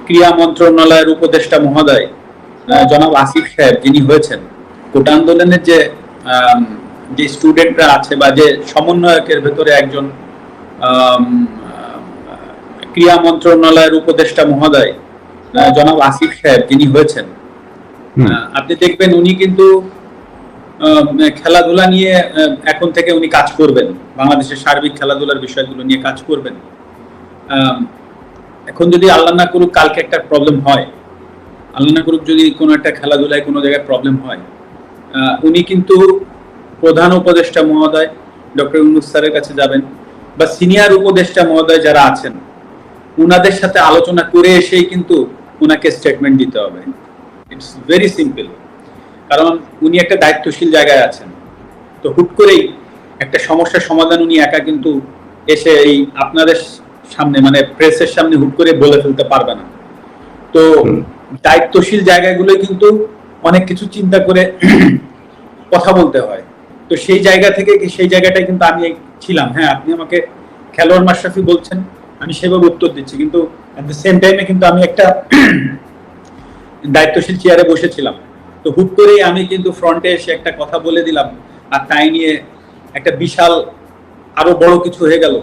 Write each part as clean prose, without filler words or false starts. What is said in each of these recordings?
ক্রীড়া মন্ত্রণালয়ের উপদেষ্টা মহোদয় জনাব আসিফ সাহেব যিনি হয়েছেন, কোটা আন্দোলনের যে যে স্টুডেন্টরা আছে বা যে সমন্বয়কের ভেতরে একজন ক্রীড়া মন্ত্রণালয়ের উপদেষ্টা মহোদয় জনাব আসিফ সাহেব যিনি হয়েছেন, আপনি দেখবেন উনি কিন্তু খেলাধুলা নিয়ে এখন থেকে উনি কাজ করবেন, বাংলাদেশের সার্বিক খেলাধুলার বিষয়গুলো নিয়ে কাজ করবেন। এখন যদি আল্লাহ না করুক কালকে একটা প্রবলেম হয়, আল্লাহ না করুক যদি কোনো একটা খেলাধুলায় কোনো জায়গায় প্রবলেম হয়, উনি কিন্তু প্রধান উপদেষ্টা মহোদয় ডক্টর ইউনূস স্যারের কাছে যাবেন বা সিনিয়র উপদেষ্টা মহোদয় যারা আছেন উনাদের সাথে আলোচনা করে এসেই কিন্তু উনাকে স্টেটমেন্ট দিতে হবে। ইটস ভেরি সিম্পল, কারণ উনি একটা দায়িত্বশীল জায়গায় আছেন। তো হুট করেই একটা সমস্যার সমাধান উনি একা কিন্তু এসে এই আপনাদের সামনে মানে প্রেসের সামনে হুট করে বলে ফেলতে পারবে না। তো দায়িত্বশীল জায়গাগুলো কিন্তু অনেক কিছু চিন্তা করে কথা বলতে হয়। তো সেই জায়গা থেকে সেই জায়গাটাই কিন্তু আমি ছিলাম। হ্যাঁ, আপনি আমাকে খেলোয়াড় মাশরাফি বলছেন, আমি সেভাবে উত্তর দিচ্ছি, কিন্তু এট দ্য সেম টাইমে কিন্তু আমি একটা দায়িত্বশীল চেয়ারে বসেছিলাম। তো হুট করেই আমি কিন্তু ফ্রন্টে এসে একটা কথা বলে দিলাম, আর তাই নিয়ে একটা বিশাল আরো বড় কিছু হয়ে গেল।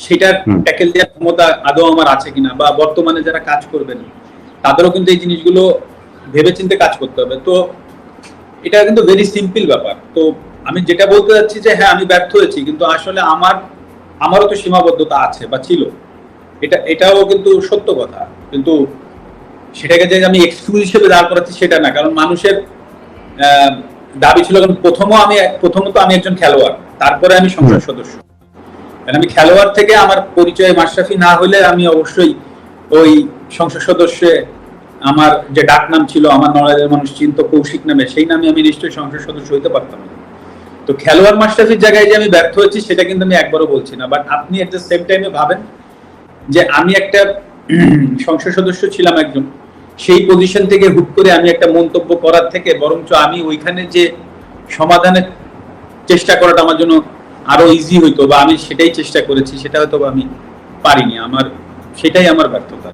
সেটার ট্যাকেল দেওয়ার ক্ষমতা আদৌ আমার আছে কিনা, বা বর্তমানে যারা কাজ করবেন তাদেরও কিন্তু এই জিনিসগুলো ভেবেচিন্তে কাজ করতে হবে। তো এটা কিন্তু ভেরি সিম্পল ব্যাপার। তো আমি যেটা বলতে যাচ্ছি যে হ্যাঁ, আমি ব্যর্থ হয়েছি, কিন্তু আসলে আমারও তো সীমাবদ্ধতা আছে বা ছিল, এটাও কিন্তু সত্য কথা। কিন্তু সেটাকে যে আমি এক্সকিউজ হিসেবে দাঁড় করাচ্ছি সেটা না, কারণ মানুষের দাবি ছিল, কারণ প্রথমত আমি একজন খেলোয়াড়, তারপরে আমি সংসদ সদস্য। আমি খেলোয়াড় থেকে আমার পরিচয় মাশরাফি না হলে আমি অবশ্যই ওই সংসদ সদস্যে আমার যে ডাক নাম ছিল, আমার নড়াইলের মানুষ চিন্ত কৌশিক নামে, সেই নামে আমি নিশ্চয়ই সংসদ সদস্য হইতে পারতাম না। তো খেলোয়াড় মাশরাফির জায়গায় যে আমি ব্যর্থ হয়েছি সেটা কিন্তু আমি একবারও বলছি না। বাট আপনি এট দ্য সেম টাইমে ভাবেন যে আমি একটা সংসদ সদস্য ছিলাম একজন, সেই পজিশন থেকে হুট করে আমি একটা মন্তব্য করার থেকে বরঞ্চ আমি ওইখানে যে সমাধানের চেষ্টা করাটা আমার জন্য আরো ইজি হইতো, বা আমি সেটাই চেষ্টা করেছি, সেটা হয়তো আমি পারিনি। সেটাই আমার ব্যর্থতা।